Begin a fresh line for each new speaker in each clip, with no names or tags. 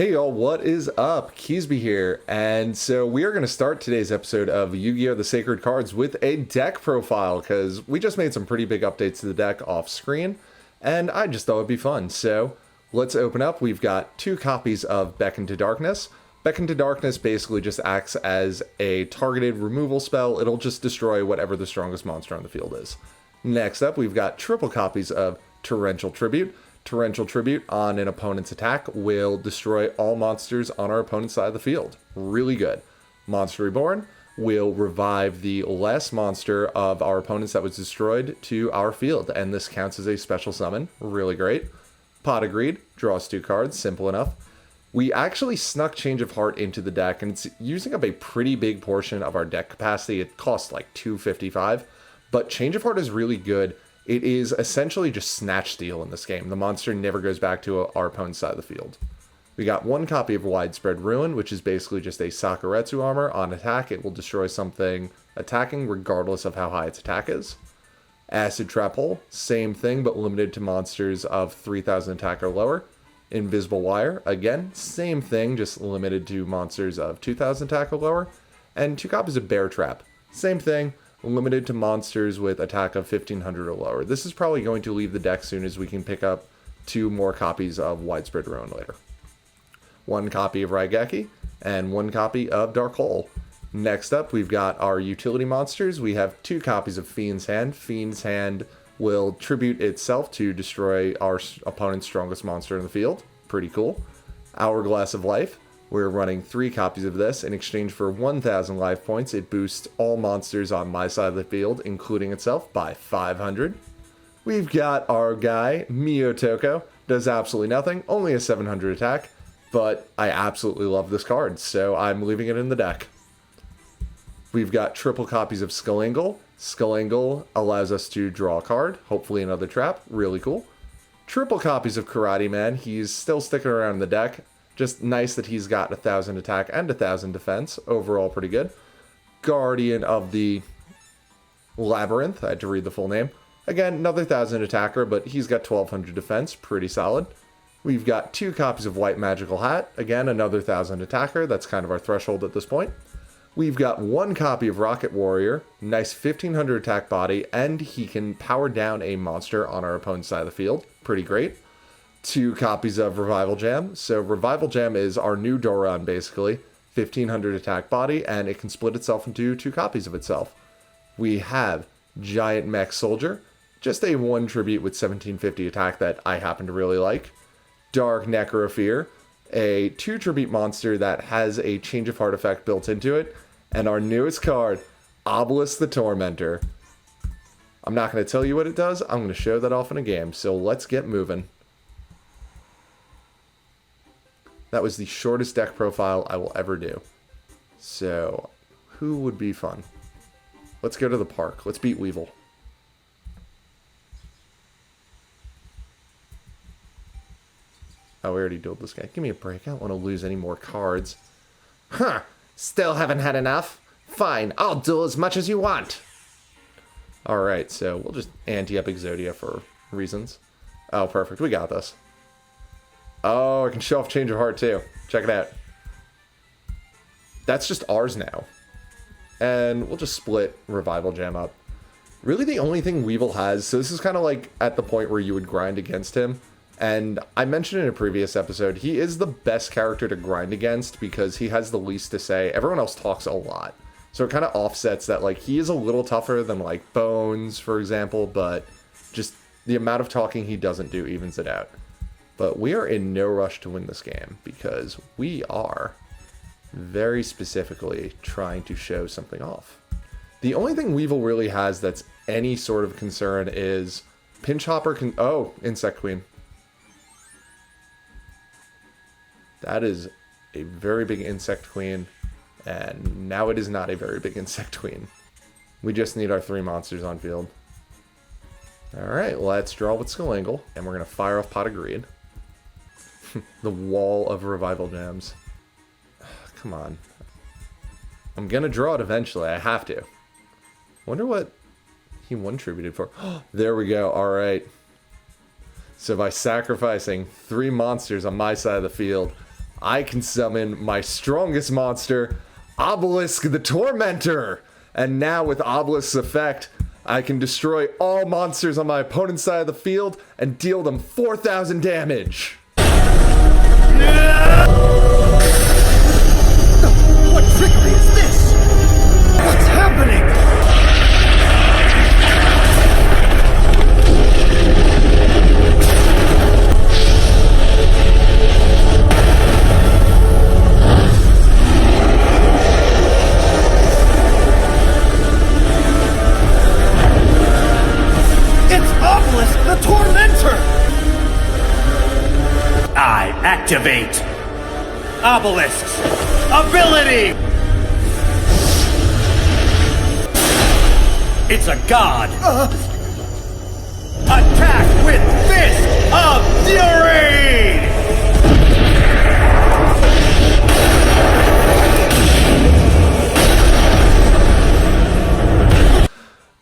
Hey y'all, what is up? Keasbey here, and so we are going to start today's episode of Yu-Gi-Oh! The Sacred Cards with a deck profile, because we just made some pretty big updates to the deck off screen, and I just thought it'd be fun. So let's open up. We've got 2 copies of Beckon to Darkness. Beckon to Darkness basically just acts as a targeted removal spell. It'll just destroy whatever the strongest monster on the field is. Next up, we've got triple copies of Torrential Tribute. Torrential Tribute on an opponent's attack will destroy all monsters on our opponent's side of the field. Really good. Monster Reborn will revive the last monster of our opponents that was destroyed to our field, and this counts as a special summon. Really great. Pot of Greed draws 2 cards, simple enough. We actually snuck Change of Heart into the deck, and it's using up a pretty big portion of our deck capacity. It costs like $255, but Change of Heart is really good. It is essentially just Snatch Steal in this game. The monster never goes back to our opponent's side of the field. We got 1 copy of Widespread Ruin, which is basically just a Sakuretsu armor. On attack, it will destroy something attacking regardless of how high its attack is. Acid Trap Hole, same thing, but limited to monsters of 3,000 attack or lower. Invisible Wire, again, same thing, just limited to monsters of 2,000 attack or lower. And 2 copies of Bear Trap, same thing, limited to monsters with attack of 1,500 or lower. This is probably going to leave the deck soon as we can pick up 2 more copies of Widespread Ruin later. 1 copy of Raigeki, and 1 copy of Dark Hole. Next up, we've got our utility monsters. We have 2 copies of Fiend's Hand. Fiend's Hand will tribute itself to destroy our opponent's strongest monster in the field. Pretty cool. Hourglass of Life. We're running 3 copies of this. In exchange for 1,000 life points, it boosts all monsters on my side of the field, including itself, by 500. We've got our guy, Miyotoko. Does absolutely nothing, only a 700 attack, but I absolutely love this card, so I'm leaving it in the deck. We've got triple copies of Skull-Angle. Skull-Angle allows us to draw a card, hopefully another trap, really cool. Triple copies of Karate Man. He's still sticking around in the deck. Just nice that he's got 1,000 attack and 1,000 defense. Overall, pretty good. Guardian of the Labyrinth. I had to read the full name. Again, another 1,000 attacker, but he's got 1,200 defense. Pretty solid. We've got 2 copies of White Magical Hat. Again, another 1,000 attacker. That's kind of our threshold at this point. We've got 1 copy of Rocket Warrior. Nice 1,500 attack body, and he can power down a monster on our opponent's side of the field. Pretty great. 2 copies of Revival Jam. So Revival Jam is our new Doran, basically. 1,500 attack body, and it can split itself into 2 copies of itself. We have Giant Mech Soldier. Just a 1 tribute with 1,750 attack that I happen to really like. Dark Necrofear. A 2 tribute monster that has a Change of Heart effect built into it. And our newest card, Obelisk the Tormentor. I'm not going to tell you what it does. I'm going to show that off in a game. So let's get moving. That was the shortest deck profile I will ever do. So, who would be fun? Let's go to the park. Let's beat Weevil. Oh, we already dueled this guy. Give me a break. I don't want to lose any more cards. Huh. Still haven't had enough? Fine. I'll duel as much as you want. Alright, so we'll just ante up Exodia for reasons. Oh, perfect. We got this. Oh, I can show off Change of Heart too. Check it out. That's just ours now. And we'll just split Revival Jam up. Really the only thing Weevil has, so this is kind of like at the point where you would grind against him. And I mentioned in a previous episode, he is the best character to grind against because he has the least to say. Everyone else talks a lot. So it kind of offsets that, like, he is a little tougher than, like, Bones, for example, but just the amount of talking he doesn't do evens it out. But we are in no rush to win this game because we are very specifically trying to show something off. The only thing Weevil really has that's any sort of concern is Pinch Hopper can... Oh, Insect Queen. That is a very big Insect Queen, and now it is not a very big Insect Queen. We just need our 3 monsters on field. Alright, let's draw with Skull-Angle, and we're going to fire off Pot of Greed. The wall of Revival Gems. Come on. I'm going to draw it eventually, I have to. Wonder what he 1-tributed for. There we go, alright. So by sacrificing 3 monsters on my side of the field, I can summon my strongest monster, Obelisk the Tormentor. And now with Obelisk's effect, I can destroy all monsters on my opponent's side of the field and deal them 4,000 damage.
What trickery is this? What's happening? It's Obelisk the Tormentor! I activate Obelisk's ability! It's a god! Attack with Fist of Fury!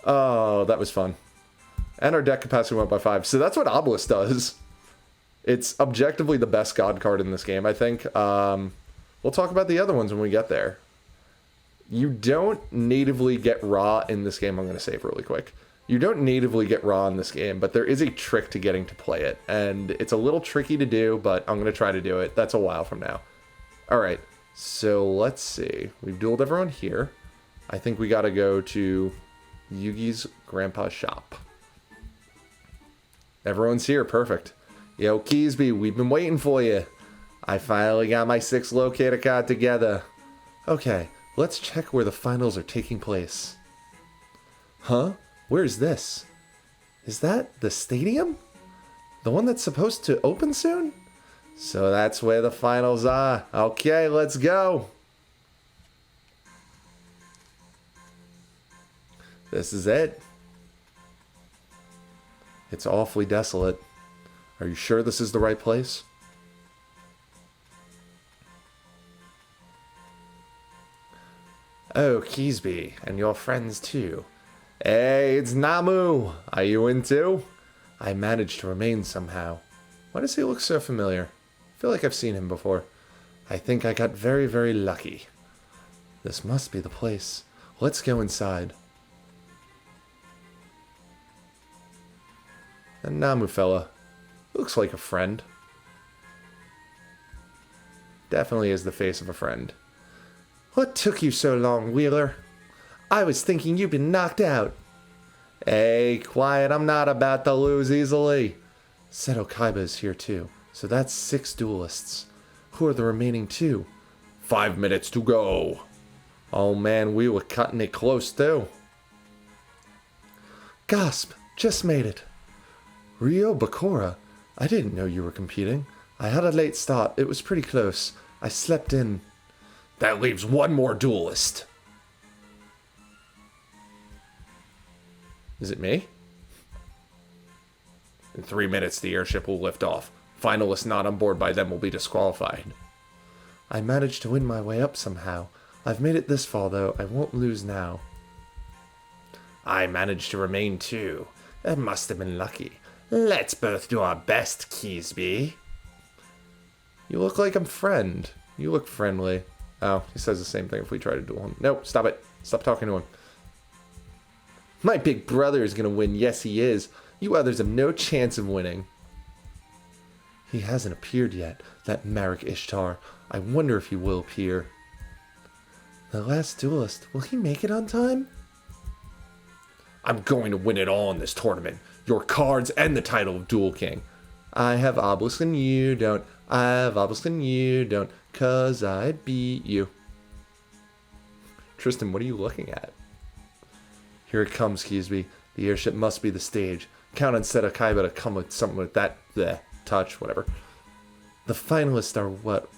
Oh, that was fun. And our deck capacity went by 5. So that's what Obelisk does. It's objectively the best god card in this game, I think. We'll talk about the other ones when we get there. You don't natively get Ra in this game. I'm going to save really quick. You don't natively get Ra in this game, but there is a trick to getting to play it. And it's a little tricky to do, but I'm going to try to do it. That's a while from now. Alright, so let's see. We've dueled everyone here. I think we got to go to Yugi's grandpa's shop. Everyone's here, perfect. Yo, Keasbey, we've been waiting for you. I finally got my 6 locator card together. Okay, let's check where the finals are taking place. Huh? Where's this? Is that the stadium? The one that's supposed to open soon? So that's where the finals are. Okay, let's go. This is it. It's awfully desolate. Are you sure this is the right place? Oh, Keasbey, and your friends too. Hey, it's Namu! Are you in too? I managed to remain somehow. Why does he look so familiar? I feel like I've seen him before. I think I got very, very lucky. This must be the place. Let's go inside. And Namu fella. Looks like a friend. Definitely is the face of a friend. What took you so long, Wheeler? I was thinking you'd been knocked out. Hey, quiet, I'm not about to lose easily. Seto Kaiba's here too, so that's 6 duelists. Who are the remaining 2? 5 minutes to go. Oh man, we were cutting it close too. Gasp, just made it. Ryo Bakura, I didn't know you were competing. I had a late start, it was pretty close. I slept in. That leaves 1 more duelist. Is it me? In 3 minutes, the airship will lift off. Finalists not on board by then will be disqualified. I managed to win my way up somehow. I've made it this far, though. I won't lose now. I managed to remain, too. That must have been lucky. Let's both do our best, Keasbey. You look like I'm friend. You look friendly. Oh, he says the same thing if we try to duel him. Nope, stop it. Stop talking to him. My big brother is going to win. Yes, he is. You others have no chance of winning. He hasn't appeared yet, that Marek Ishtar. I wonder if he will appear. The last duelist, will he make it on time? I'm going to win it all in this tournament. Your cards and the title of Duel King. I have Obelisk and you don't. I have Obelisk and you don't. 'Cause I beat you. Tristan, what are you looking at? Here it comes, Keasbey. The airship must be the stage. Count on Seto Kaiba to come with something with that touch, whatever. The finalists are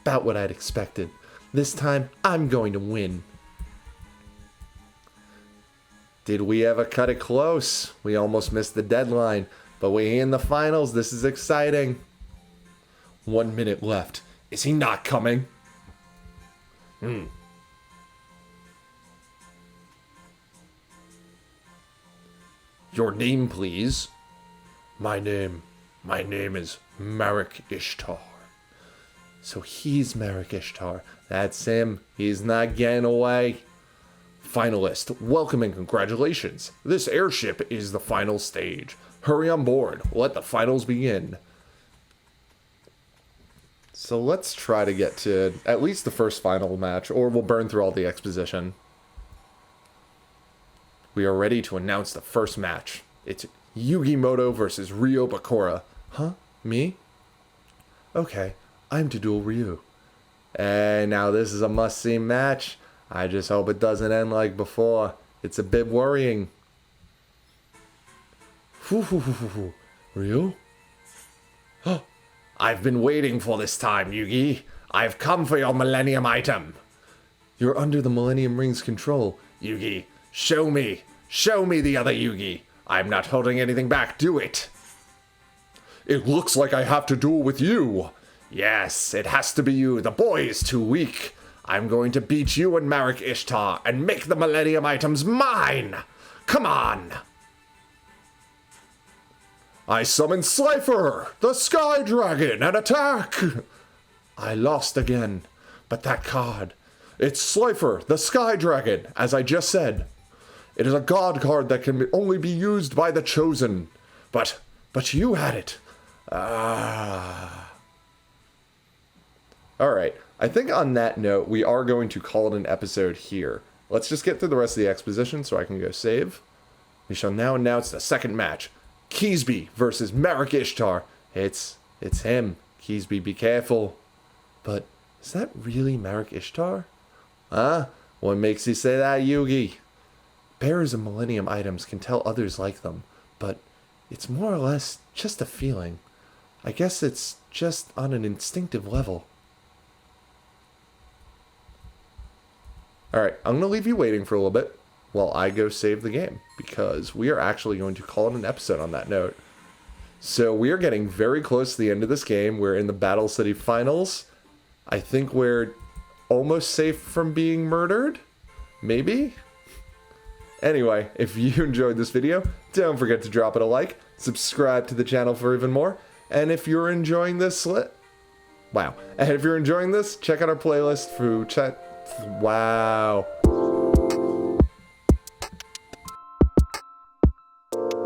about what I'd expected. This time, I'm going to win. Did we ever cut it close? We almost missed the deadline, but we're in the finals. This is exciting. 1 minute left. Is he not coming? Your name, please. My name is Marek Ishtar. So he's Merrick Ishtar. That's him. He's not getting away. Finalist, welcome and congratulations. This airship is the final stage. Hurry on board. Let the finals begin. So let's try to get to at least the first final match, or we'll burn through all the exposition. We are ready to announce the first match. It's Yugimoto versus Ryo Bakura. Huh? Me? Okay, I'm to duel Ryu. And now this is a must-see match. I just hope it doesn't end like before. It's a bit worrying. Ryu? I've been waiting for this time, Yugi. I've come for your Millennium item. You're under the Millennium Ring's control. Yugi, show me. Show me the other Yugi. I'm not holding anything back, do it. It looks like I have to duel with you. Yes, it has to be you. The boy is too weak. I'm going to beat you and Merrick Ishtar and make the Millennium items mine. Come on. I summon Slifer, the Sky Dragon, and attack! I lost again, but that card, it's Slifer, the Sky Dragon, as I just said. It is a god card that can only be used by the Chosen. But you had it. Alright, I think on that note, we are going to call it an episode here. Let's just get through the rest of the exposition so I can go save. We shall now announce the second match. Keasbey versus Merrick Ishtar. It's him. Keasbey, be careful. But is that really Merrick Ishtar? Huh? What makes you say that, Yugi? Bearers of Millennium items can tell others like them, but it's more or less just a feeling. I guess it's just on an instinctive level. Alright, I'm going to leave you waiting for a little bit while I go save the game, because we are actually going to call it an episode on that note. So we are getting very close to the end of this game. We're in the Battle City Finals. I think we're almost safe from being murdered? Maybe? Anyway, if you enjoyed this video, don't forget to drop it a like, subscribe to the channel for even more, and if you're enjoying this, and if you're enjoying this, check out our playlist for wow.